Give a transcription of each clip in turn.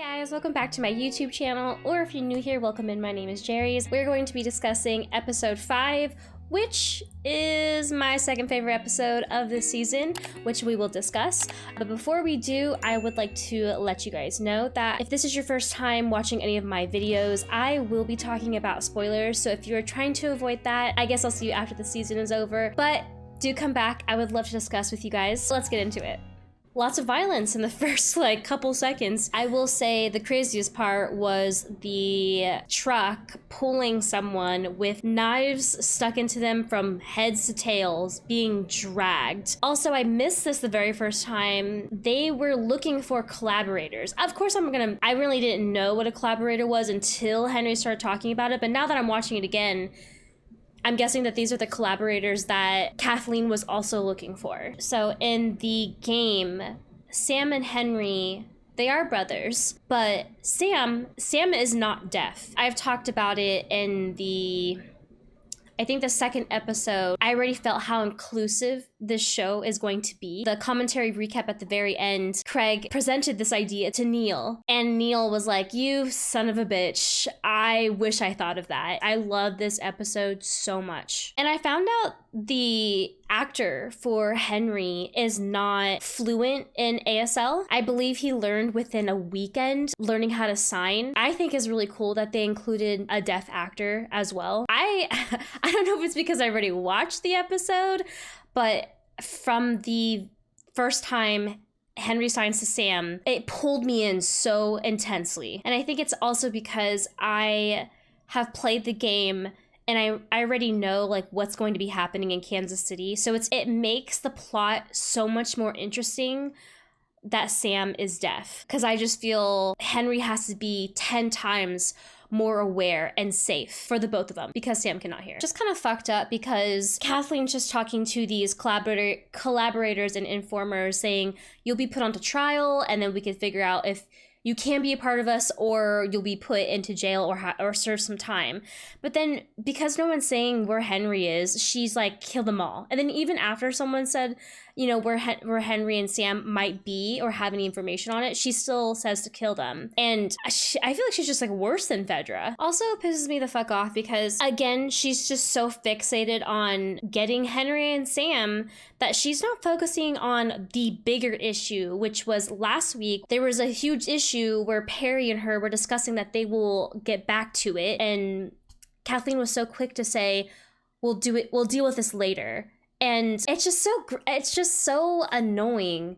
guys, welcome back to my YouTube channel, or if you're new here, welcome in. My name is jerriies. We're going to be discussing episode 5, which is my second favorite episode of this season, which we will discuss. But before we do, I would like to let you guys know that if this is your first time watching any of my videos, I will be talking about spoilers. So if you're trying to avoid that, I guess I'll see you after the season is over. But do come back. I would love to discuss with you guys. So let's get into it. Lots of violence in the first couple seconds. I will say the craziest part was the truck pulling someone with knives stuck into them from heads to tails, being dragged. Also, I missed this the very first time. They were looking for collaborators. Of course, I really didn't know what a collaborator was until Henry started talking about it, but now that I'm watching it again, I'm guessing that these are the collaborators that Kathleen was also looking for. So in the game, Sam and Henry, they are brothers, but Sam is not deaf. I've talked about it in I think the second episode. I already felt how inclusive this show is going to be. The commentary recap at the very end, Craig presented this idea to Neil, and Neil was like, "You son of a bitch, I wish I thought of that." I love this episode so much. And I found out the actor for Henry is not fluent in ASL. I believe he learned within a weekend learning how to sign. I think is really cool that they included a deaf actor as well. I don't know if it's because I already watched the episode, but from the first time Henry signs to Sam, it pulled me in so intensely. And I think it's also because I have played the game and I already know what's going to be happening in Kansas City. So it makes the plot so much more interesting that Sam is deaf, because I just feel Henry has to be 10 times more aware and safe for the both of them because Sam cannot hear. Just kind of fucked up because Kathleen's just talking to these collaborators and informers saying, you'll be put onto trial and then we can figure out if you can be a part of us or you'll be put into jail or serve some time. But then because no one's saying where Henry is, she's like, kill them all. And then even after someone said, where Henry and Sam might be or have any information on it, she still says to kill them. And I feel like she's just worse than Fedra. Also pisses me the fuck off because, again, she's just so fixated on getting Henry and Sam that she's not focusing on the bigger issue, which was last week. There was a huge issue where Perry and her were discussing that they will get back to it. And Kathleen was so quick to say, we'll deal with this later. And it's just so annoying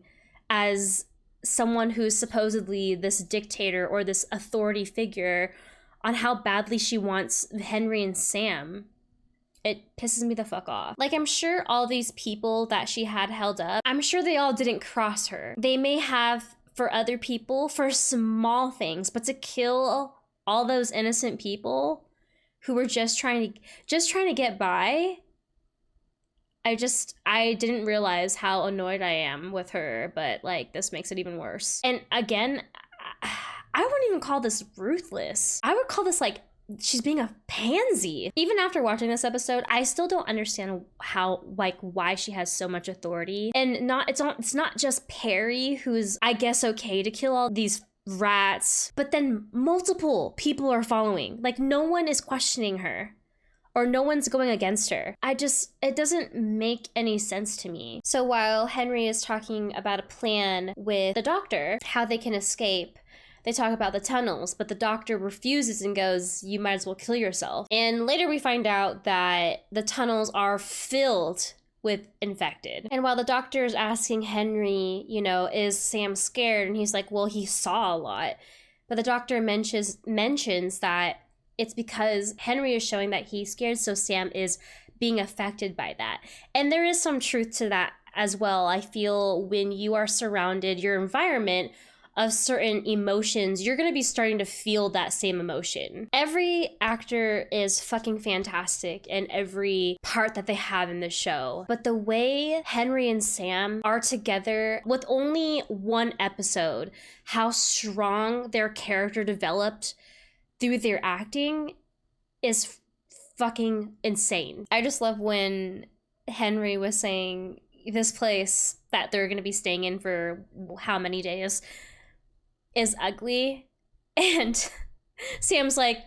as someone who's supposedly this dictator or this authority figure on how badly she wants Henry and Sam. It pisses me the fuck off. I'm sure all these people that she had held up, I'm sure they all didn't cross her. They may have for other people for small things, but to kill all those innocent people who were just trying to get by, I didn't realize how annoyed I am with her, but this makes it even worse. And again, I wouldn't even call this ruthless. I would call this she's being a pansy. Even after watching this episode, I still don't understand how why she has so much authority. And it's not just Perry who's, I guess, okay to kill all these rats, but then multiple people are following. No one is questioning her. Or no one's going against her. It doesn't make any sense to me. So while Henry is talking about a plan with the doctor, how they can escape, they talk about the tunnels, but the doctor refuses and goes, you might as well kill yourself. And later we find out that the tunnels are filled with infected. And while the doctor is asking Henry, is Sam scared? And he's like, well, he saw a lot. But the doctor mentions that it's because Henry is showing that he's scared, so Sam is being affected by that. And there is some truth to that as well. I feel when you are surrounded, your environment of certain emotions, you're going to be starting to feel that same emotion. Every actor is fucking fantastic in every part that they have in the show. But the way Henry and Sam are together with only one episode, how strong their character developed through their acting is fucking insane. I just love when Henry was saying this place that they're going to be staying in for how many days is ugly. And Sam's like,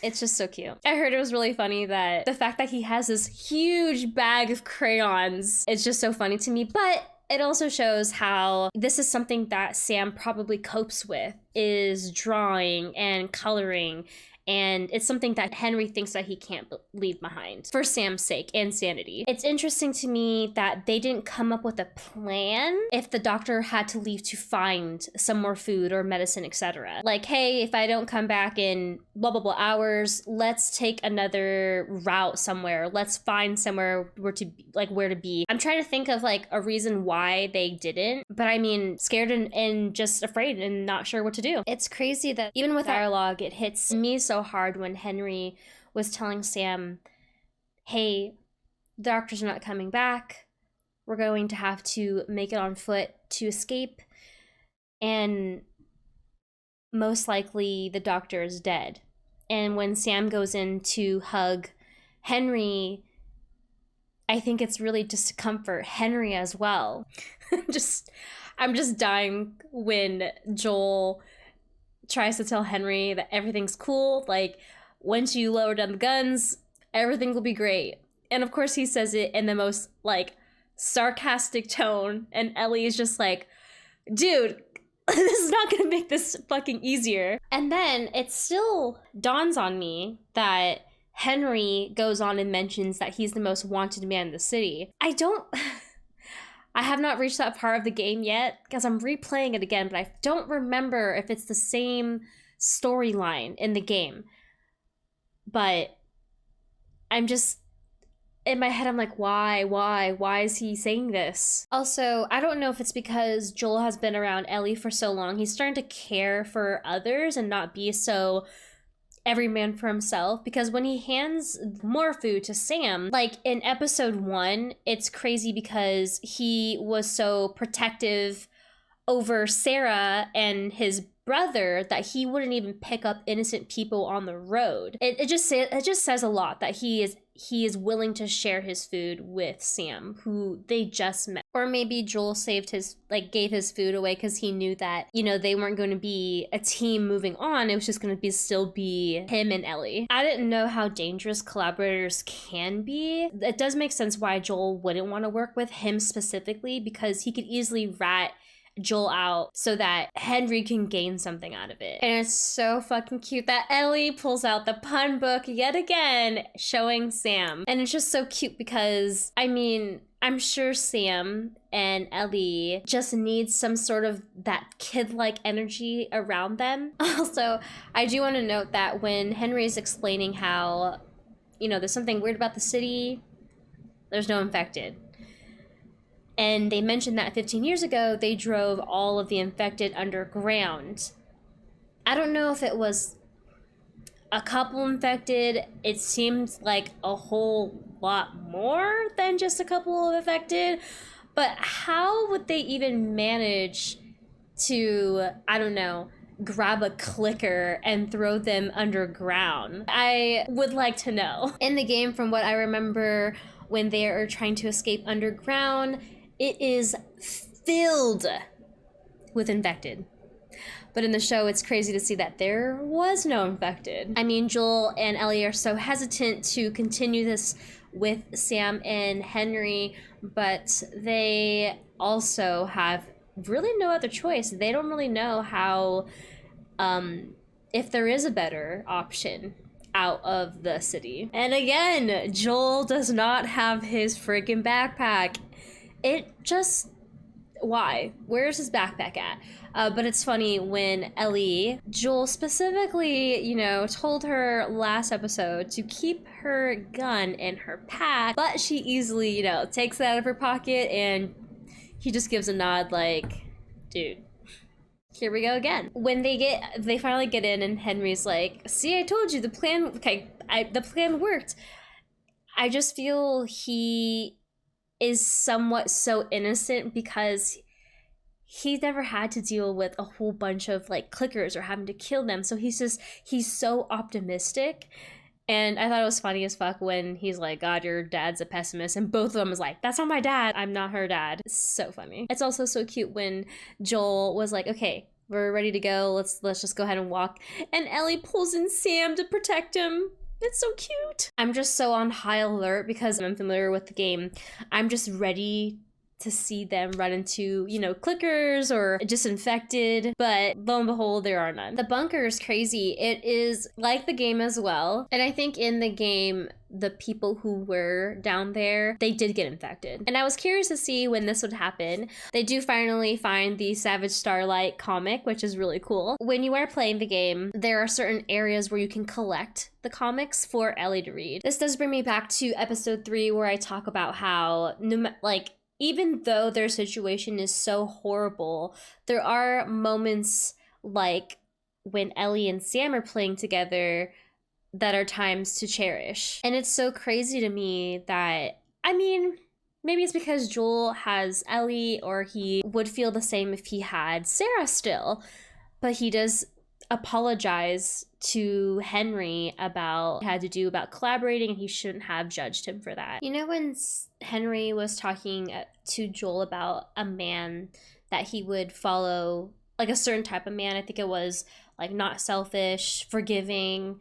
it's just so cute. I heard it was really funny that the fact that he has this huge bag of crayons is just so funny to me, but it also shows how this is something that Sam probably copes with, is drawing and coloring. And it's something that Henry thinks that he can't leave behind for Sam's sake and sanity. It's interesting to me that they didn't come up with a plan if the doctor had to leave to find some more food or medicine, etc. Like, hey, if I don't come back in blah, blah, blah hours, let's take another route somewhere. Let's find somewhere where to be. I'm trying to think of like a reason why they didn't, but I mean, scared and just afraid and not sure what to do. It's crazy that even with dialogue, it hits me so hard when Henry was telling Sam, hey, the doctor's not coming back. We're going to have to make it on foot to escape. And most likely the doctor is dead. And when Sam goes in to hug Henry, I think it's really just to comfort Henry as well. I'm just dying when Joel tries to tell Henry that everything's cool. Like, once you lower down the guns, everything will be great. And of course he says it in the most like sarcastic tone. And Ellie is just like, dude, this is not gonna make this fucking easier. And then it still dawns on me that Henry goes on and mentions that he's the most wanted man in the city. I have not reached that part of the game yet because I'm replaying it again, but I don't remember if it's the same storyline in the game. But I'm just, in my head, I'm like, why is he saying this? Also, I don't know if it's because Joel has been around Ellie for so long. He's starting to care for others and not be so every man for himself, because when he hands more food to Sam, like in episode 1, it's crazy because he was so protective over Sarah and his brother that he wouldn't even pick up innocent people on the road. It just says a lot that he is willing to share his food with Sam, who they just met. Or maybe Joel gave his food away because he knew that, they weren't going to be a team moving on. It was just going to still be him and Ellie. I didn't know how dangerous collaborators can be. It does make sense why Joel wouldn't want to work with him specifically, because he could easily rat Joel out so that Henry can gain something out of it. And it's so fucking cute that Ellie pulls out the pun book yet again, showing Sam. And it's just so cute because, I mean, I'm sure Sam and Ellie just need some sort of that kid-like energy around them. Also, I do want to note that when Henry is explaining how, there's something weird about the city, there's no infected. And they mentioned that 15 years ago, they drove all of the infected underground. I don't know if it was a couple infected. It seemed like a whole lot more than just a couple of infected. But how would they even manage to, I don't know, grab a clicker and throw them underground? I would like to know. In the game, from what I remember, when they are trying to escape underground, it is filled with infected. But in the show, it's crazy to see that there was no infected. I mean, Joel and Ellie are so hesitant to continue this with Sam and Henry, but they also have really no other choice. They don't really know how, if there is a better option out of the city. And again, Joel does not have his freaking backpack. Why? Where's his backpack at? But it's funny when Joel specifically, told her last episode to keep her gun in her pack, but she easily, takes it out of her pocket, and he just gives a nod like, dude, here we go again. When they finally get in, and Henry's like, see, I told you, the plan worked. I just feel he is somewhat so innocent because he never had to deal with a whole bunch of clickers or having to kill them. So he's so optimistic. And I thought it was funny as fuck when he's like, God, your dad's a pessimist. And both of them was like, that's not my dad. I'm not her dad. It's so funny. It's also so cute when Joel was like, okay, we're ready to go. Let's just go ahead and walk. And Ellie pulls in Sam to protect him. It's so cute. I'm just so on high alert because I'm familiar with the game. I'm just ready to see them run into, you know, clickers or disinfected, but lo and behold, there are none. The bunker is crazy. It is like the game as well. And I think in the game, the people who were down there, they did get infected. And I was curious to see when this would happen. They do finally find the Savage Starlight comic, which is really cool. When you are playing the game, there are certain areas where you can collect the comics for Ellie to read. This does bring me back to episode 3 where I talk about how, even though their situation is so horrible, there are moments like when Ellie and Sam are playing together that are times to cherish. And it's so crazy to me that, I mean, maybe it's because Joel has Ellie, or he would feel the same if he had Sarah still, but he does apologize to Henry about what he had to do about collaborating, and he shouldn't have judged him for that. You know, when Henry was talking to Joel about a man that he would follow, like a certain type of man, I think it was like not selfish, forgiving,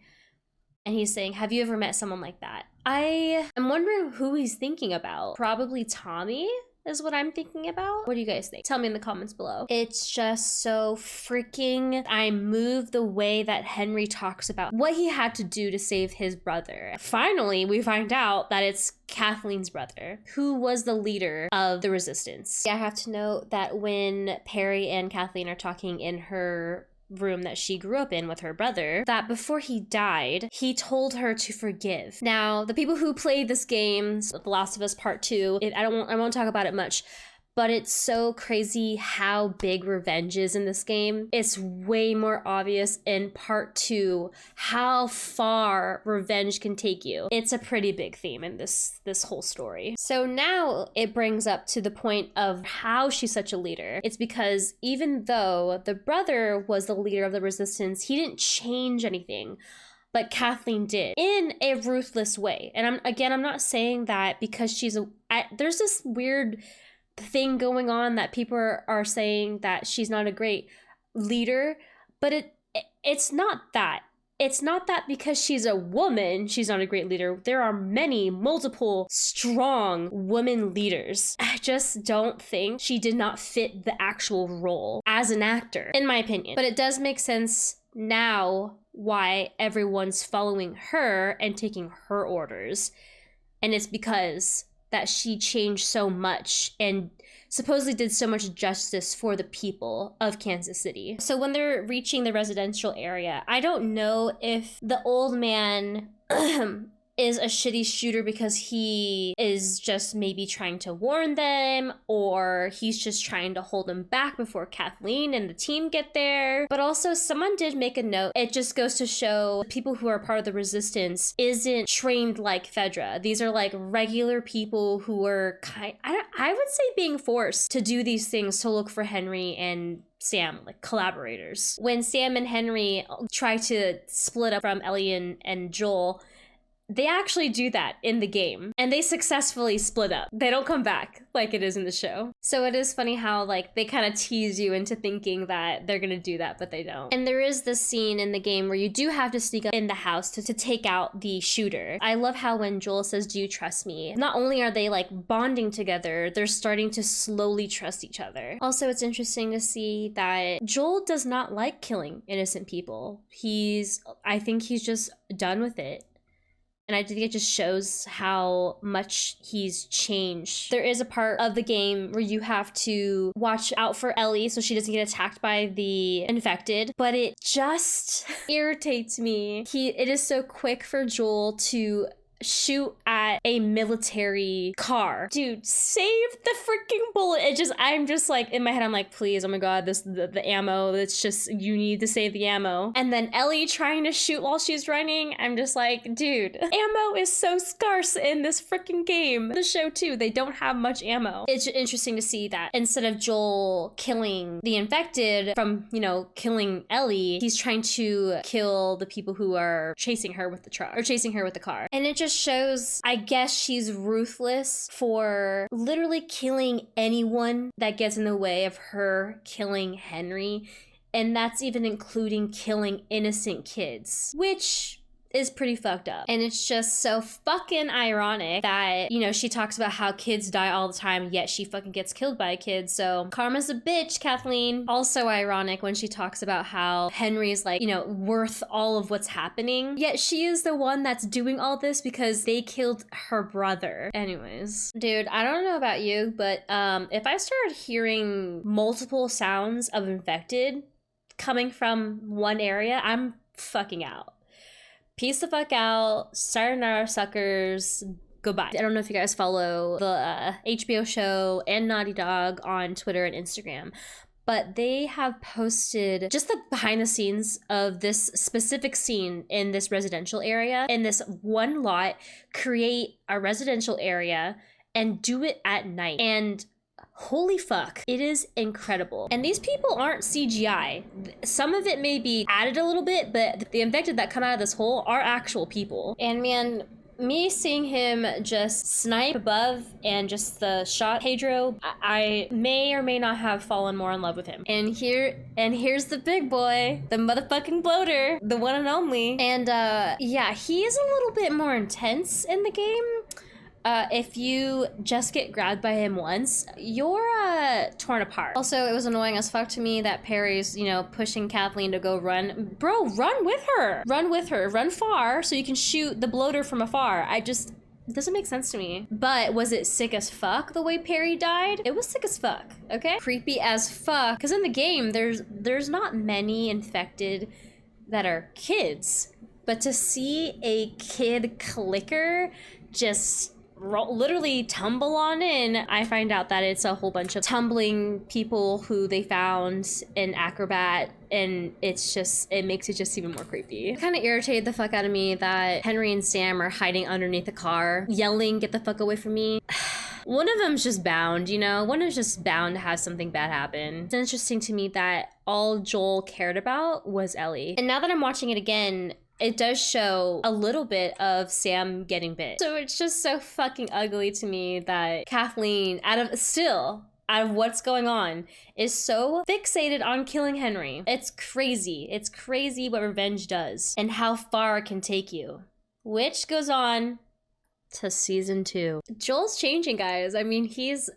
and he's saying, have you ever met someone like that? I am wondering who he's thinking about. Probably Tommy is what I'm thinking about. What do you guys think? Tell me in the comments below. It's just so freaking, I'm moved the way that Henry talks about what he had to do to save his brother. Finally, we find out that it's Kathleen's brother, who was the leader of the resistance. I have to note that when Perry and Kathleen are talking in her room that she grew up in with her brother, that before he died, he told her to forgive. Now, the people who played this game, The Last of Us Part 2, I won't talk about it much, but it's so crazy how big revenge is in this game. It's way more obvious in Part 2 how far revenge can take you. It's a pretty big theme in this whole story. So now it brings up to the point of how she's such a leader. It's because even though the brother was the leader of the resistance, he didn't change anything. But Kathleen did in a ruthless way. And I'm not saying that because there's this weird thing going on that people are saying that she's not a great leader, but it's not that. It's not that because she's a woman, she's not a great leader. There are multiple strong women leaders. I just don't think she did not fit the actual role as an actor, in my opinion. But it does make sense now why everyone's following her and taking her orders. And it's because that she changed so much and supposedly did so much justice for the people of Kansas City. So when they're reaching the residential area, I don't know if the old man is a shitty shooter because he is just maybe trying to warn them, or he's just trying to hold them back before Kathleen and the team get there. But also, someone did make a note. It just goes to show people who are part of the resistance isn't trained like Fedra. These are like regular people who are I would say being forced to do these things to look for Henry and Sam, like collaborators. When Sam and Henry try to split up from Ellie and Joel, they actually do that in the game, and they successfully split up. They don't come back like it is in the show. So it is funny how like they kind of tease you into thinking that they're gonna do that, but they don't. And there is this scene in the game where you do have to sneak up in the house to take out the shooter. I love how when Joel says, "Do you trust me?" Not only are they like bonding together, they're starting to slowly trust each other. Also, it's interesting to see that Joel does not like killing innocent people. I think he's just done with it. And I think it just shows how much he's changed. There is a part of the game where you have to watch out for Ellie so she doesn't get attacked by the infected, but it just irritates me. It is so quick for Joel to shoot at a military car. Dude, save the freaking bullet. I'm just like, in my head, I'm like, please, oh my god, the ammo, it's just, you need to save the ammo. And then Ellie trying to shoot while she's running, I'm just like, dude, ammo is so scarce in this freaking game. The show too, they don't have much ammo. It's interesting to see that instead of Joel killing the infected from, killing Ellie, he's trying to kill the people who are chasing her with the truck, or chasing her with the car. And it just shows, I guess, she's ruthless for literally killing anyone that gets in the way of her killing Henry And that's even including killing innocent kids, which is pretty fucked up. And it's just so fucking ironic that, you know, she talks about how kids die all the time, yet she fucking gets killed by a kid. So karma's a bitch, Kathleen. Also ironic when she talks about how Henry's like, you know, worth all of what's happening, yet she is the one that's doing all this because they killed her brother. Anyways, dude, I don't know about you, but if I started hearing multiple sounds of infected coming from one area, I'm fucking out. Peace the fuck out. Sayonara, suckers. Goodbye. I don't know if you guys follow the HBO show and Naughty Dog on Twitter and Instagram, but they have posted just the behind the scenes of this specific scene in this residential area. In this one lot, create a residential area and do it at night. And holy fuck, it is incredible. And these people aren't CGI. Some of it may be added a little bit, but the infected that come out of this hole are actual people. And man, me seeing him just snipe above and just the shot Pedro, I may or may not have fallen more in love with him. And here's the big boy, the motherfucking bloater, the one and only. And yeah, he is a little bit more intense in the game. If you just get grabbed by him once, you're torn apart. Also, it was annoying as fuck to me that Perry's, you know, pushing Kathleen to go run. Bro, run with her. Run with her. Run far so you can shoot the bloater from afar. It doesn't make sense to me. But was it sick as fuck the way Perry died? It was sick as fuck, okay? Creepy as fuck. Because in the game, there's not many infected that are kids. But to see a kid clicker just literally tumble on in, I find out that it's a whole bunch of tumbling people who they found in Acrobat, and it makes it just even more creepy. It kind of irritated the fuck out of me that Henry and Sam are hiding underneath the car, yelling, "Get the fuck away from me." One of them's just bound, you know? One is just bound to have something bad happen. It's interesting to me that all Joel cared about was Ellie. And now that I'm watching it again, it does show a little bit of Sam getting bit. So it's just so fucking ugly to me that Kathleen, out of what's going on, is so fixated on killing Henry. It's crazy. It's crazy what revenge does and how far it can take you. Which goes on to season 2. Joel's changing, guys. I mean, he's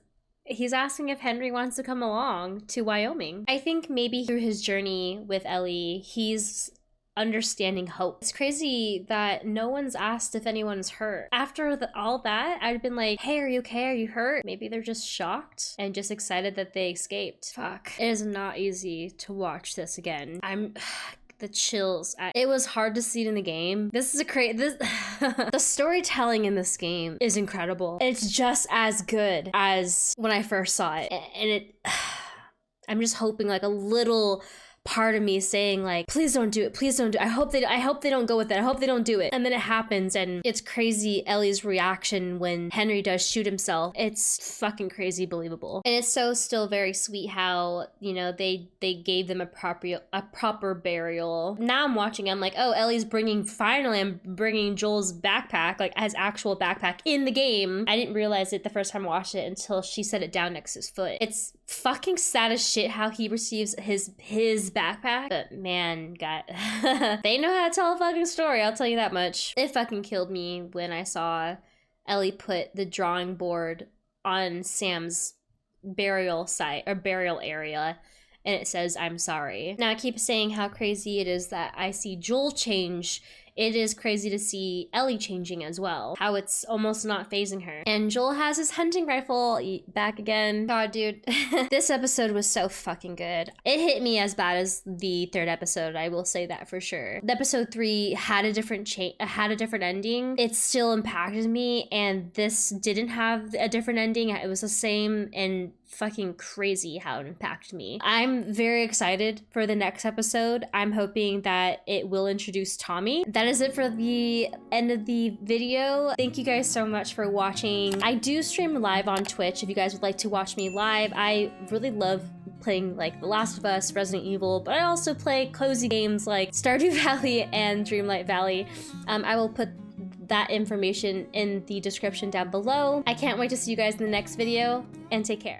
asking if Henry wants to come along to Wyoming. I think maybe through his journey with Ellie, he's understanding hope. It's crazy that no one's asked if anyone's hurt. After all that, I'd been like, hey, are you okay? Are you hurt? Maybe they're just shocked and just excited that they escaped. Fuck. It is not easy to watch this again. The chills. It was hard to see it in the game. This is the storytelling in this game is incredible. It's just as good as when I first saw it. And I'm just hoping like a little part of me saying like, please don't do it, please don't do it. I hope they don't go with it. I hope they don't do it. And then it happens, and it's crazy Ellie's reaction when Henry does shoot himself. It's fucking crazy believable. And it's so still very sweet how, you know, they gave them a proper burial. Now I'm watching, I'm like, oh, Ellie's finally I'm bringing Joel's backpack, like his actual backpack in the game. I didn't realize it the first time I watched it until she set it down next to his foot. It's fucking sad as shit how he receives his backpack, but man, they know how to tell a fucking story, I'll tell you that much. It fucking killed me when I saw Ellie put the drawing board on Sam's burial site or burial area, and it says, "I'm sorry." Now I keep saying how crazy it is that I see Joel change. It is crazy to see Ellie changing as well. How it's almost not phasing her. And Joel has his hunting rifle back again. God, dude. This episode was so fucking good. It hit me as bad as the 3rd episode, I will say that for sure. The episode 3 had a different ending. It still impacted me, and this didn't have a different ending. It was the same, and fucking crazy how it impacted me. I'm very excited for the next episode. I'm hoping that it will introduce Tommy. That is it for the end of the video. Thank you guys so much for watching. I do stream live on Twitch if you guys would like to watch me live. I really love playing like The Last of Us, Resident Evil, but I also play cozy games like Stardew Valley and Dreamlight Valley. I will put that information in the description down below. I can't wait to see you guys in the next video, and take care.